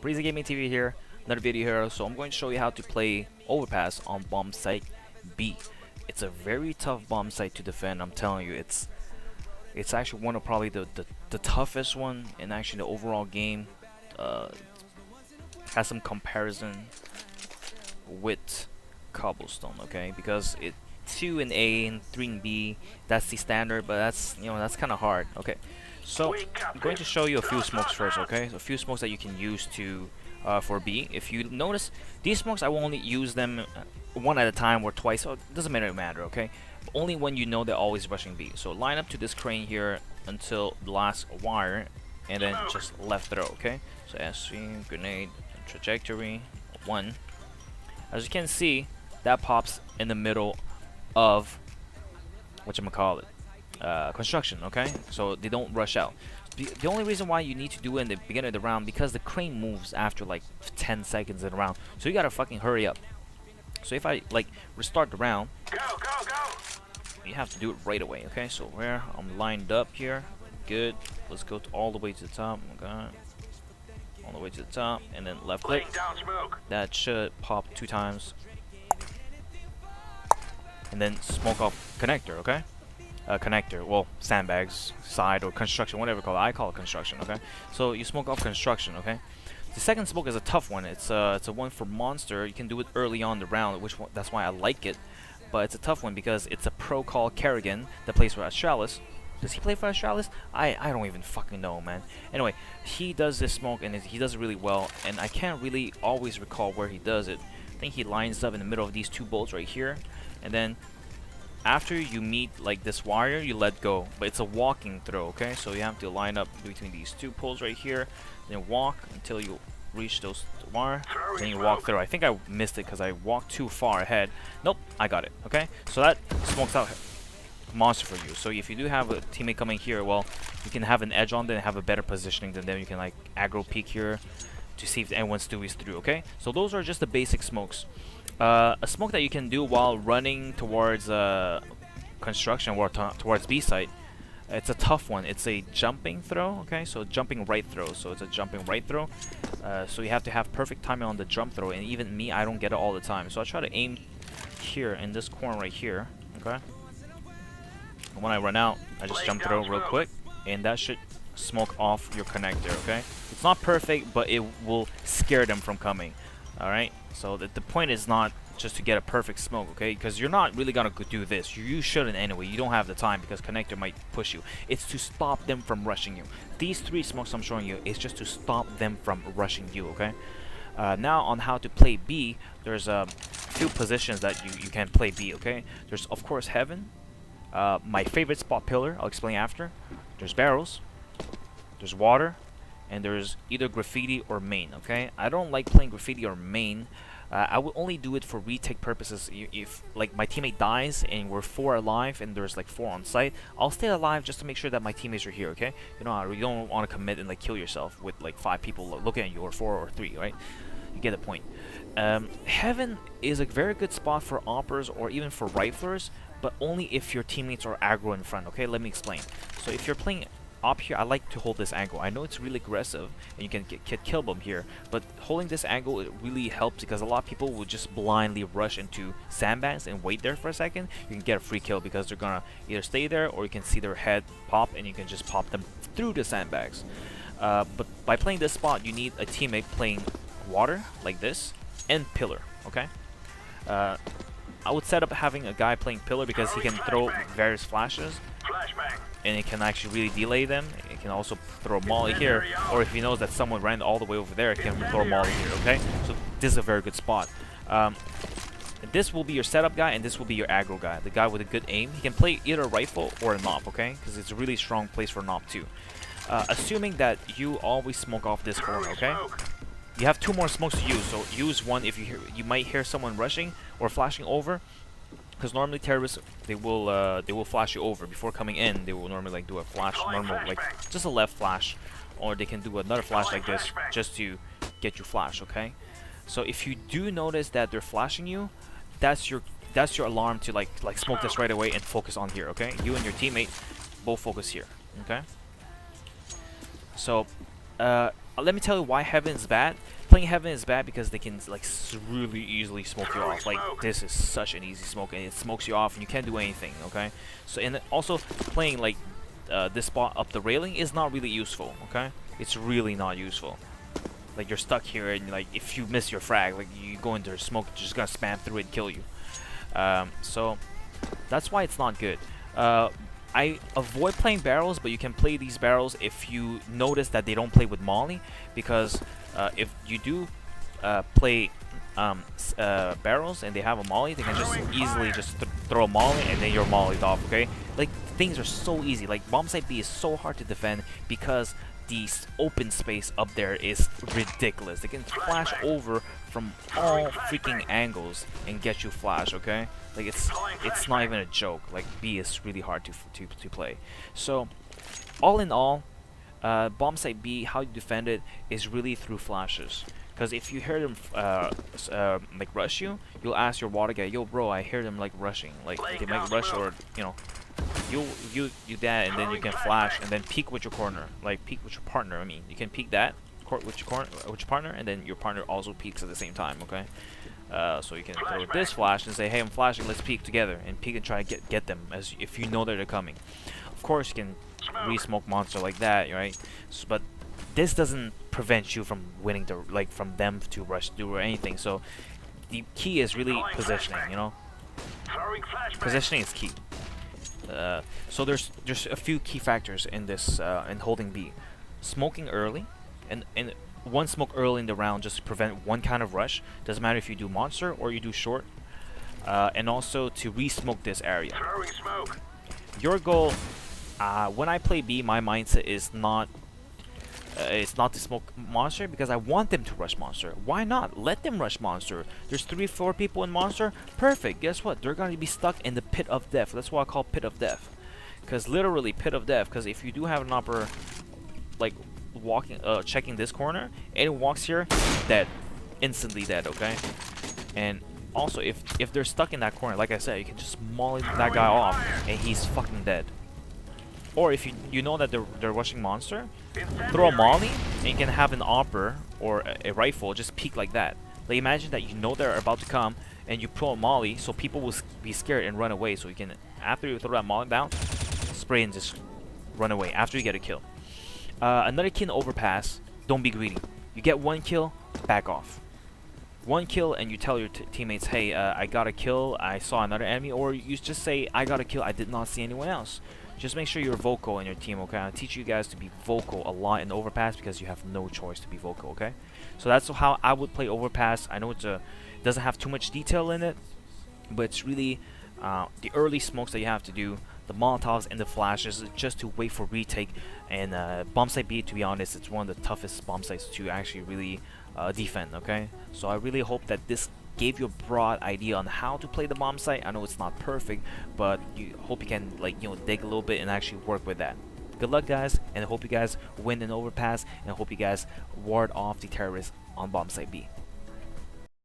Breezy Gaming TV here, another video here. So I'm going to show you how to play Overpass on Bombsite B. It's a very tough bomb site to defend. I'm telling you, it's actually one of probably the toughest one in actually the overall game. Has some comparison with Cobblestone, okay? Because it 2 in A and 3 in B, that's the standard, but that's kind of hard. Okay, so I'm going to show you a few smokes first, okay? So a few smokes that you can use to for B. If you notice, these smokes I will only use them one at a time or twice, so it doesn't matter, okay? But only when you know they're always rushing B. So line up to this crane here until the last wire, and then just left throw, okay? So SV, grenade, trajectory, 1. As you can see, that pops in the middle of whatchamacallit, construction, okay? So they don't rush out. The only reason why you need to do it in the beginning of the round, because the crane moves after like 10 seconds in the round, so you gotta fucking hurry up. So if I like restart the round, you have to do it right away, okay? So where I'm lined up here, good. Let's go all the way to the top. Okay, all the way to the top, and then left click. That should pop 2 times, and then smoke off connector, okay? Connector, well, sandbags, side, or construction, whatever you call it. I call it construction, okay? So you smoke off construction, okay? The second smoke is a tough one. It's a one for monster. You can do it early on the round, that's why I like it. But it's a tough one because it's a pro called Kerrigan that plays for Astralis. Does he play for Astralis? I don't even fucking know, man. Anyway, he does this smoke and he does it really well, and I can't really always recall where he does it. I think he lines up in the middle of these 2 bolts right here, and then after you meet like this wire, you let go, but it's a walking throw, okay? So you have to line up between these 2 poles right here, then walk until you reach those wire, then you walk through. I think I missed it because I walked too far ahead. Nope, I got it, okay? So that smokes out monster for you. So if you do have a teammate coming here, well, you can have an edge on them and have a better positioning than them. You can like aggro peek here to see if anyone Stewie's through, okay? So those are just the basic smokes. A smoke that you can do while running towards construction or towards B site. It's a tough one. It's a jumping throw, okay? So jumping right throw. So it's a jumping right throw. So you have to have perfect timing on the jump throw, and even me, I don't get it all the time. So I try to aim here in this corner right here, okay? And when I run out, I just jump throw real quick, and that should smoke off your connector, okay? It's not perfect, but it will scare them from coming. Alright, so the point is not just to get a perfect smoke, okay? Because you're not really gonna do this. You shouldn't anyway. You don't have the time because connector might push you. It's to stop them from rushing you. These 3 smokes I'm showing you is just to stop them from rushing you, okay? Now on how to play B, there's a few positions that you can play B, okay? There's of course heaven. My favorite spot, pillar. I'll explain after. There's barrels. There's water. And there's either graffiti or main, okay? I don't like playing graffiti or main. I will only do it for retake purposes. If like my teammate dies and we're 4 alive and there's like 4 on site, I'll stay alive just to make sure that my teammates are here, okay? You know, you don't want to commit and like kill yourself with like 5 people looking at you, or 4 or 3, right? You get the point. Heaven is a very good spot for oppers or even for riflers, but only if your teammates are aggro in front, okay? Let me explain. So if you're playing up here, I like to hold this angle. I know it's really aggressive and you can get kill bomb here, but holding this angle, it really helps because a lot of people will just blindly rush into sandbags and wait there for a second. You can get a free kill because they're gonna either stay there, or you can see their head pop and you can just pop them through the sandbags. But by playing this spot, you need a teammate playing water like this and pillar, okay? I would set up having a guy playing pillar because he can throw various flashes and it can actually really delay them. It can also throw a molly here, or if he knows that someone ran all the way over there, it can throw a molly here, okay? So this is a very good spot. This will be your setup guy, and this will be your aggro guy, the guy with a good aim. He can play either a rifle or a knob, okay? Because it's a really strong place for a knob too. Assuming that you always smoke off this corner, okay? You have 2 more smokes to use, so use one if you might hear someone rushing or flashing over. Because normally terrorists, they will flash you over before coming in. They will normally like do a flash, normal like just a left flash, or they can do another flash like this just to get you flash, okay? So if you do notice that they're flashing you, that's your alarm to like smoke this right away and focus on here, okay? You and your teammate both focus here, okay? So let me tell you why Heaven is bad. Playing Heaven is bad because they can like really easily smoke you off. Like this is such an easy smoke, and it smokes you off, and you can't do anything. Okay, so and also playing like this spot up the railing is not really useful. Okay, it's really not useful. Like you're stuck here, and like if you miss your frag, like you go into the smoke, it's just gonna spam through it and kill you. So that's why it's not good. I avoid playing barrels, but you can play these barrels if you notice that they don't play with Molly, because if you do play barrels and they have a Molly, they can just easily just throw a Molly and then you're mollied off, okay? Like, things are so easy. Like, Bombsite B is so hard to defend because the open space up there is ridiculous. They can flash over from all freaking angles and get you flash, okay? Like it's not even a joke. Like B is really hard to play. So all in all, Bombsite B, how you defend it is really through flashes. Because if you hear them like rush you, you'll ask your water guy, yo bro, I hear them like rushing. Like they might rush, or you know, you that, and then you can flash and then peek with your corner, like peek with your partner. I mean, you can peek that with your partner, and then your partner also peeks at the same time. Okay, so you can throw this flash and say, hey, I'm flashing. Let's peek together and peek and try to get them as if you know that they're coming. Of course, you can re-smoke monster like that, right? So, but this doesn't prevent you from winning the from them to rush through or anything. So the key is really positioning. You know, positioning is key. So there's a few key factors in this in holding B. Smoking early, and one smoke early in the round just to prevent one kind of rush. Doesn't matter if you do monster or you do short. And also to re-smoke this area. Your goal, when I play B, my mindset is not it's not to smoke monster because I want them to rush monster. Why not? Let them rush monster. There's 3-4 people in monster. Perfect. Guess what? They're gonna be stuck in the pit of death. That's what I call pit of death. Because literally pit of death. Because if you do have an upper, like walking, checking this corner, and it walks here, dead, instantly dead. Okay. And also if they're stuck in that corner, like I said, you can just molly that guy off, and he's fucking dead. Or if you know that they're rushing monster, throw a molly, and you can have an opper or a rifle just peek like that. Like imagine that you know they're about to come, and you pull a molly, so people will be scared and run away. So you can, after you throw that molly down, spray and just run away after you get a kill. Another key in Overpass, don't be greedy. You get one kill, back off. One kill and you tell your teammates, hey, I got a kill, I saw another enemy, or you just say, I got a kill, I did not see anyone else. Just make sure you're vocal in your team, okay? I'll teach you guys to be vocal a lot in Overpass because you have no choice to be vocal, okay? So that's how I would play Overpass. I know it doesn't have too much detail in it, but it's really the early smokes that you have to do, the Molotovs and the flashes, just to wait for retake. And Bombsite B, to be honest, it's one of the toughest bomb sites to actually really defend, okay? So I really hope that this gave you a broad idea on how to play the bomb site. I know it's not perfect, but you hope you can dig a little bit and actually work with that. Good luck, guys, and I hope you guys win in Overpass, and I hope you guys ward off the terrorists on Bombsite B.